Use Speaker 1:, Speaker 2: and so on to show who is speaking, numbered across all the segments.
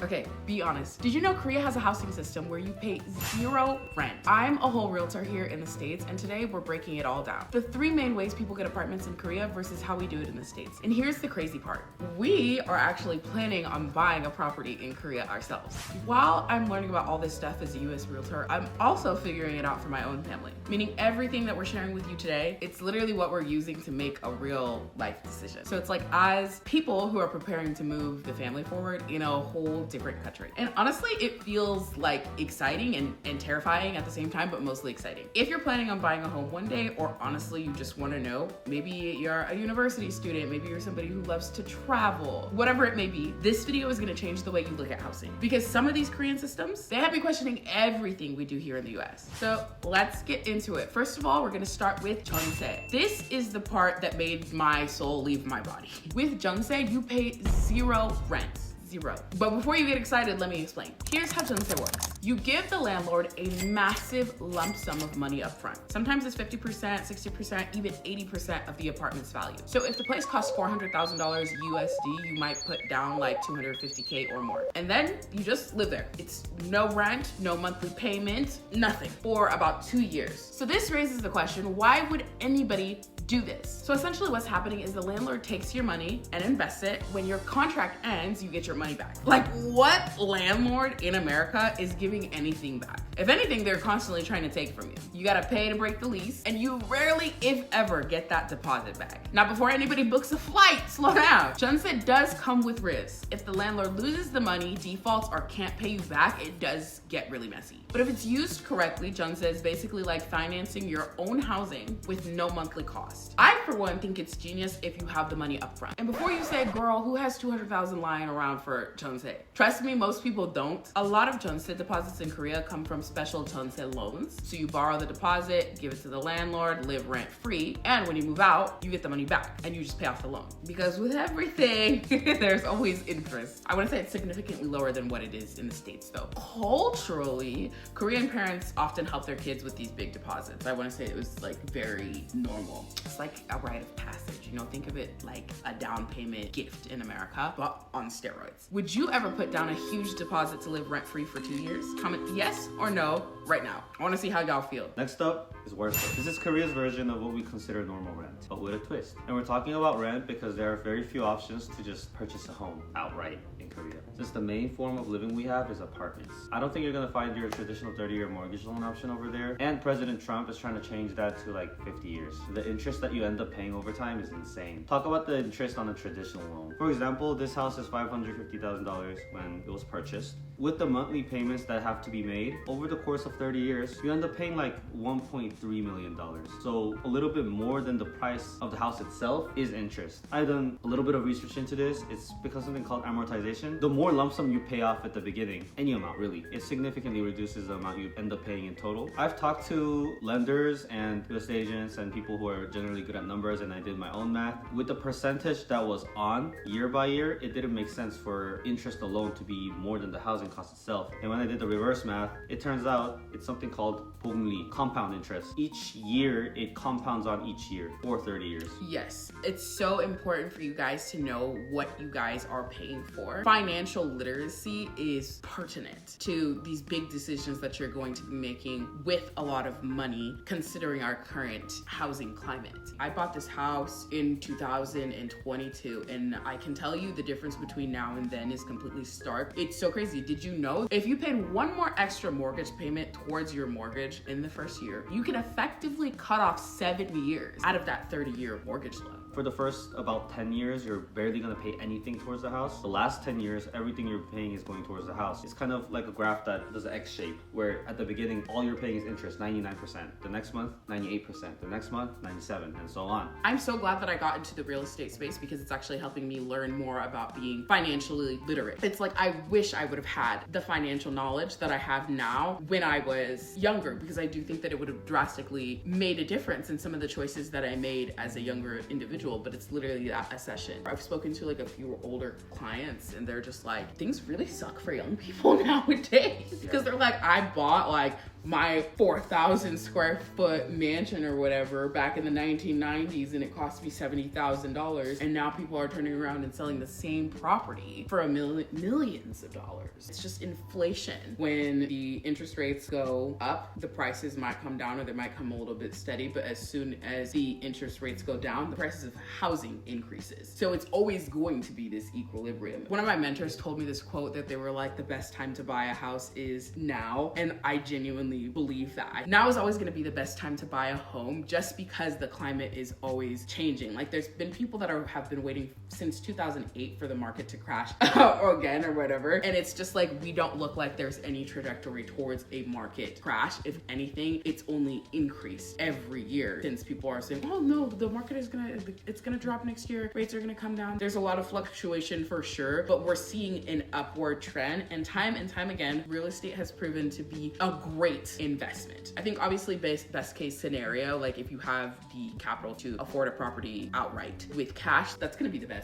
Speaker 1: Okay, be honest. Did you know Korea has a housing system where you pay 0 rent? I'm a whole realtor here in the States, and today we're breaking it all down. The 3 main ways people get apartments in Korea versus how we do it in the States. And here's the crazy part. We are actually planning on buying a property in Korea ourselves. While I'm learning about all this stuff as a US realtor, I'm also figuring it out for my own family. Meaning everything that we're sharing with you today, it's literally what we're using to make a real life decision. So it's like as people who are preparing to move the family forward in a whole different country. And honestly, it feels like exciting and terrifying at the same time, but mostly exciting. If you're planning on buying a home one day, or honestly, you just want to know, maybe you're a university student, maybe you're somebody who loves to travel, whatever it may be, this video is going to change the way you look at housing. Because some of these Korean systems, they have me questioning everything we do here in the US. So let's get into it. First of all, we're going to start with jeonse. This is the part that made my soul leave my body. With jeonse, you pay 0 rent. 0. But before you get excited, let me explain. Here's how jeonse works. You give the landlord a massive lump sum of money up front. Sometimes it's 50%, 60%, even 80% of the apartment's value. So if the place costs $400,000 USD, you might put down like 250K or more. And then you just live there. It's no rent, no monthly payment, nothing for about 2 years. So this raises the question, why would anybody do this? So essentially what's happening is the landlord takes your money and invests it. When your contract ends, you get your money back. Like, what landlord in America is giving anything back? If anything, they're constantly trying to take from you. You gotta pay to break the lease, and you rarely, if ever, get that deposit back. Now, before anybody books a flight, slow down. Jeonse does come with risk. If the landlord loses the money, defaults, or can't pay you back, it does get really messy. But if it's used correctly, jeonse is basically like financing your own housing with no monthly cost. I, for one, think it's genius if you have the money up front. And before you say, girl, who has 200,000 lying around for jeonse? Trust me, most people don't. A lot of jeonse deposits in Korea come from special jeonse loans. So you borrow the deposit, give it to the landlord, live rent-free, and when you move out, you get the money back and you just pay off the loan. Because with everything, there's always interest. I want to say it's significantly lower than what it is in the States though. Culturally, Korean parents often help their kids with these big deposits. I want to say it was like very normal. It's like a rite of passage, you know, think of it like a down payment gift in America, but on steroids. Would you ever put down a huge deposit to live rent-free for 2 years? Comment yes or no right now. I want to see how y'all feel.
Speaker 2: Next up is Wolse. This is Korea's version of what we consider normal rent, but with a twist. And we're talking about rent because there are very few options to just purchase a home outright in Korea. Since the main form of living we have is apartments. I don't think you're gonna find your traditional 30-year mortgage loan option over there. And President Trump is trying to change that to like 50 years. The interest that you end up paying over time is insane. Talk about the interest on a traditional loan. For example, this house is $550,000 when it was purchased. With the monthly payments that have to be made over the course of 30 years, you end up paying like $1.3 million. So a little bit more than the price of the house itself is interest. I've done a little bit of research into this. It's because of something called amortization. The more lump sum you pay off at the beginning, any amount really, it significantly reduces the amount you end up paying in total. I've talked to lenders and real estate agents and people who are generally good at numbers, and I did my own math. With the percentage that was on year by year, it didn't make sense for interest alone to be more than the housing cost itself. And when I did the reverse math, it turns out it's something called 복리, compound interest. Each year, it compounds on each year for 30 years.
Speaker 1: Yes, it's so important for you guys to know what you guys are paying for. Financial literacy is pertinent to these big decisions that you're going to be making with a lot of money, considering our current housing climate. I bought this house in 2022, and I can tell you the difference between now and then is completely stark. It's so crazy. Did you know if you paid one more extra mortgage payment towards your mortgage in the first year, you can effectively cut off 7 years out of that 30-year mortgage loan?
Speaker 2: For the first about 10 years, you're barely gonna pay anything towards the house. The last 10 years, everything you're paying is going towards the house. It's kind of like a graph that does an X shape, where at the beginning, all you're paying is interest, 99%. The next month, 98%. The next month, 97%, and so on.
Speaker 1: I'm so glad that I got into the real estate space because it's actually helping me learn more about being financially literate. It's like, I wish I would have had the financial knowledge that I have now when I was younger, because I do think that it would have drastically made a difference in some of the choices that I made as a younger individual. But it's literally that a session. I've spoken to like a few older clients, and they're just like, things really suck for young people nowadays. Because they're like, I bought like my 4,000 square foot mansion or whatever back in the 1990s and it cost me $70,000, and now people are turning around and selling the same property for millions of dollars. It's just inflation. When the interest rates go up, the prices might come down or they might come a little bit steady, but as soon as the interest rates go down, the prices of housing increases. So it's always going to be this equilibrium. One of my mentors told me this quote that they were like, the best time to buy a house is now, and I genuinely believe that. Now is always going to be the best time to buy a home, just because the climate is always changing. Like, there's been people that have been waiting since 2008 for the market to crash again or whatever, and it's just like, we don't look like there's any trajectory towards a market crash. If anything, it's only increased every year since people are saying, oh no, the market is gonna drop next year, rates are gonna come down. There's a lot of fluctuation for sure, but we're seeing an upward trend, and time again, real estate has proven to be a great investment. I think obviously best case scenario, like if you have the capital to afford a property outright with cash, that's gonna be the best,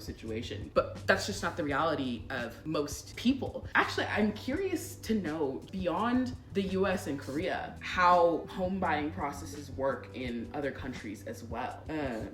Speaker 1: situation. But that's just not the reality of most people. Actually, I'm curious to know, beyond the US and Korea, how home buying processes work in other countries as well.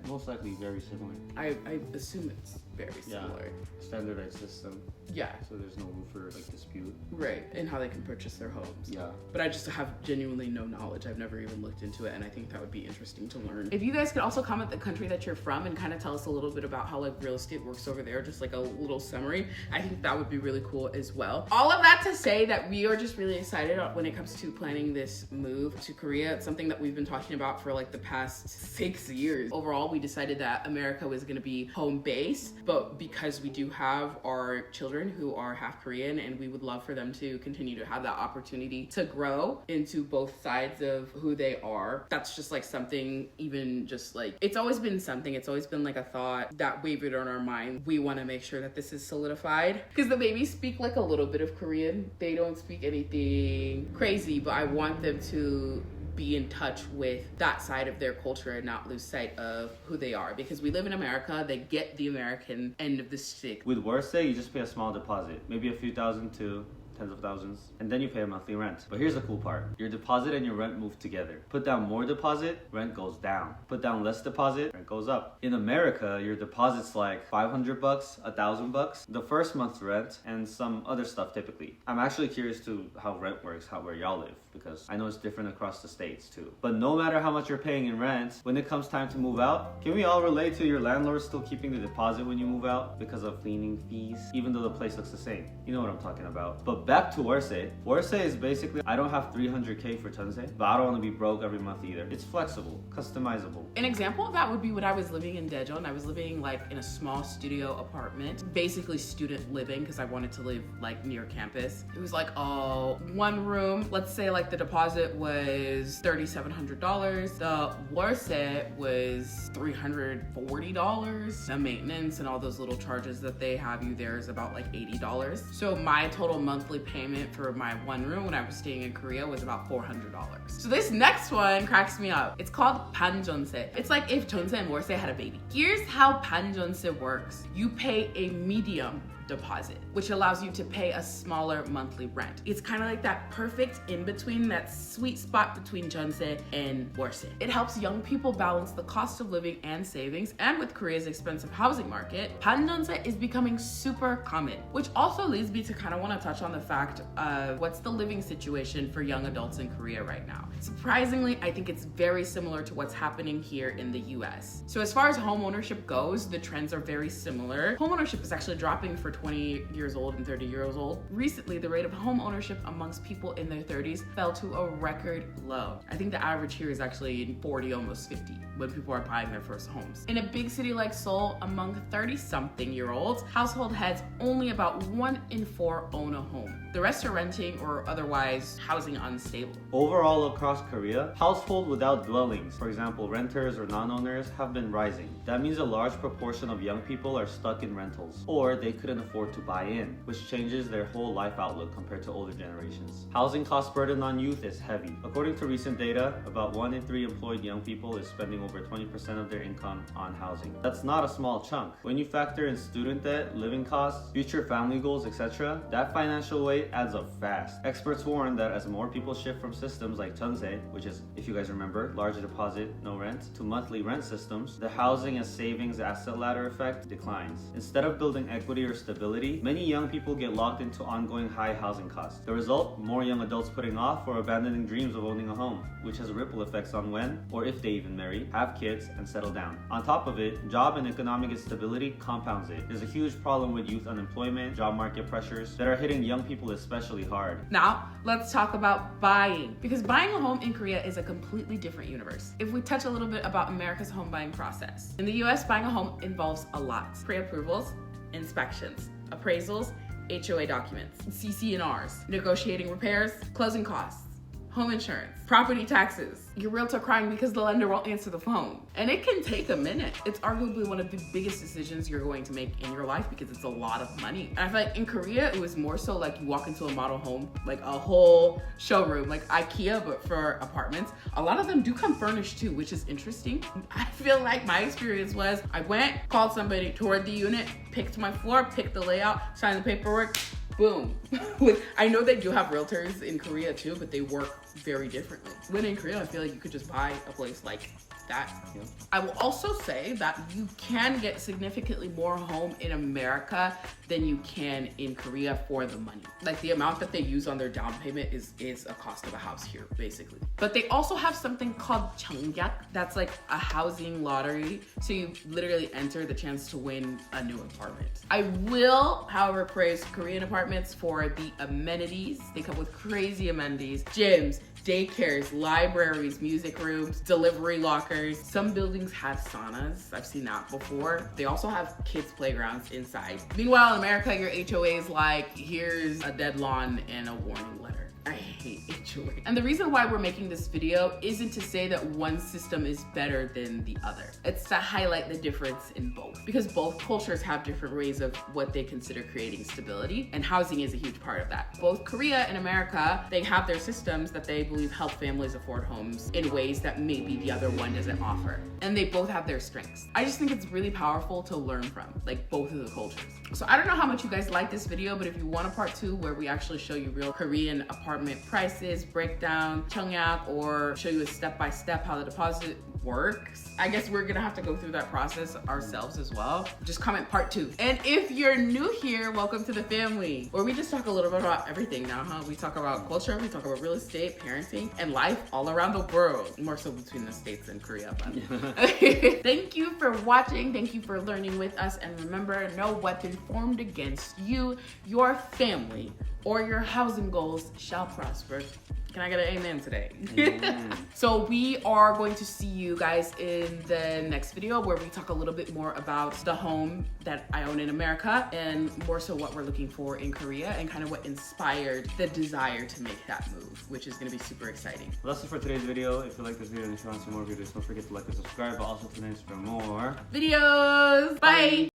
Speaker 2: Most likely very similar.
Speaker 1: I assume it's very similar.
Speaker 2: Yeah, standardized system.
Speaker 1: Yeah.
Speaker 2: So there's no room for like dispute.
Speaker 1: Right, and how they can purchase their homes.
Speaker 2: Yeah.
Speaker 1: But I just have genuinely no knowledge. I've never even looked into it, and I think that would be interesting to learn. If you guys could also comment the country that you're from and kind of tell us a little bit about how like real estate works over there, just like a little summary, I think that would be really cool as well. All of that to say that we are just really excited when it comes to planning this move to Korea. It's something that we've been talking about for like the past 6 years. Overall, we decided that America was going to be home base, but because we do have our children who are half Korean, and we would love for them to continue to have that opportunity to grow into both sides of who they are. That's just like something, even just like, it's always been something, it's always been like a thought that wavered on our mind. We want to make sure that this is solidified, because the babies speak like a little bit of Korean. They don't speak anything crazy, but I want them to be in touch with that side of their culture and not lose sight of who they are, because we live in America. They get the American end of the stick.
Speaker 2: With Wolse, you just pay a small deposit, maybe a few thousand to tens of thousands, and then you pay a monthly rent. But here's the cool part. Your deposit and your rent move together. Put down more deposit, rent goes down. Put down less deposit, rent goes up. In America, your deposit's like $500, $1,000, the first month's rent, and some other stuff typically. I'm actually curious to how rent works, where y'all live, because I know it's different across the states too. But no matter how much you're paying in rent, when it comes time to move out, can we all relate to your landlord still keeping the deposit when you move out because of cleaning fees, even though the place looks the same? You know what I'm talking about. But back to Wolse. Wolse is basically, I don't have 300K for Jeonse, but I don't want to be broke every month either. It's flexible, customizable.
Speaker 1: An example of that would be when I was living in Daejeon. I was living like in a small studio apartment, basically student living, because I wanted to live like near campus. It was like one room. Let's say like the deposit was $3,700. The Wolse was $340. The maintenance and all those little charges that they have you there is about like $80. So my total monthly payment for my one room when I was staying in Korea was about $400. So this next one cracks me up. It's called Ban-jeonse. It's like if Jeonse and Wolse had a baby. Here's how Ban-jeonse works. You pay a medium deposit, which allows you to pay a smaller monthly rent. It's kind of like that perfect in between, that sweet spot between Jeonse and Wolse. It helps young people balance the cost of living and savings, and with Korea's expensive housing market, Ban-jeonse is becoming super common, which also leads me to kind of want to touch on the fact of what's the living situation for young adults in Korea right now. Surprisingly, I think it's very similar to what's happening here in the US. So as far as home ownership goes, the trends are very similar. Home ownership is actually dropping for 20 years old and 30 years old. Recently, the rate of home ownership amongst people in their 30s fell to a record low. I think the average here is actually 40, almost 50, when people are buying their first homes. In a big city like Seoul, among 30-something-year-olds, household heads, only about 1 in 4 own a home. The rest are renting or otherwise housing unstable.
Speaker 2: Overall across Korea, household without dwellings, for example renters or non-owners, have been rising. That means a large proportion of young people are stuck in rentals, or they couldn't afford to buy in, which changes their whole life outlook compared to older generations. Housing cost burden on youth is heavy. According to recent data, about 1 in 3 employed young people is spending over 20% of their income on housing. That's not a small chunk. When you factor in student debt, living costs, future family goals, etc., that financial weight adds up fast. Experts warn that as more people shift from systems like TRYNNA, which is, if you guys remember, large deposit, no rent, to monthly rent systems, the housing and savings asset ladder effect declines. Instead of building equity or stability, many young people get locked into ongoing high housing costs. The result, more young adults putting off or abandoning dreams of owning a home, which has ripple effects on when, or if they even marry, have kids, and settle down. On top of it, job and economic instability compounds it. There's a huge problem with youth unemployment, job market pressures that are hitting young people especially hard.
Speaker 1: Now, let's talk about buying, because buying a home in Korea is a completely different universe. If we touch a little bit about America's home buying process. In the US, buying a home involves a lot. Pre-approvals, inspections, appraisals, HOA documents, CC&Rs, negotiating repairs, closing costs, home insurance, property taxes, your realtor crying because the lender won't answer the phone. And it can take a minute. It's arguably one of the biggest decisions you're going to make in your life because it's a lot of money. And I feel like in Korea, it was more so like you walk into a model home, like a whole showroom, like IKEA, but for apartments. A lot of them do come furnished too, which is interesting. I feel like my experience was I went, called somebody, toured the unit, picked my floor, picked the layout, signed the paperwork, boom. I know they do have realtors in Korea too, but they work very differently. When in Korea, I feel like you could just buy a place like that.
Speaker 2: Yeah.
Speaker 1: I will also say that you can get significantly more home in America than you can in Korea for the money. Like the amount that they use on their down payment is a cost of a house here, basically. But they also have something called Cheonggyak. That's like a housing lottery. So you literally enter the chance to win a new apartment. I will, however, praise Korean apartments for the amenities. They come with crazy amenities, gyms, daycares, libraries, music rooms, delivery lockers. Some buildings have saunas. I've seen that before. They also have kids' playgrounds inside. Meanwhile, in America, your HOA is like, here's a dead lawn and a warning letter. I hate HOA. And the reason why we're making this video isn't to say that one system is better than the other. It's to highlight the difference in both, because both cultures have different ways of what they consider creating stability, and housing is a huge part of that. Both Korea and America, they have their systems that they believe help families afford homes in ways that maybe the other one doesn't offer. And they both have their strengths. I just think it's really powerful to learn from, like, both of the cultures. So I don't know how much you guys like this video, but if you want a part 2 where we actually show you real Korean apartment prices, breakdown, Cheonggyak, or show you a step-by-step how the deposit works, I guess we're gonna have to go through that process ourselves as well. Just comment part 2. And if you're new here, welcome to the family, where we just talk a little bit about everything now, huh? We talk about culture, we talk about real estate, parenting, and life all around the world. More so between the States and Korea, but. Thank you for watching. Thank you for learning with us. And remember, no weapon formed against you, your family, or your housing goals shall prosper. Can I get an amen today? Amen. So we are going to see you guys in the next video where we talk a little bit more about the home that I own in America, and more so what we're looking for in Korea, and kind of what inspired the desire to make that move, which is gonna be super exciting.
Speaker 2: Well, that's it for today's video. If you like this video and if you want to see more videos, don't forget to like and subscribe, but also tune in for more
Speaker 1: videos. Bye.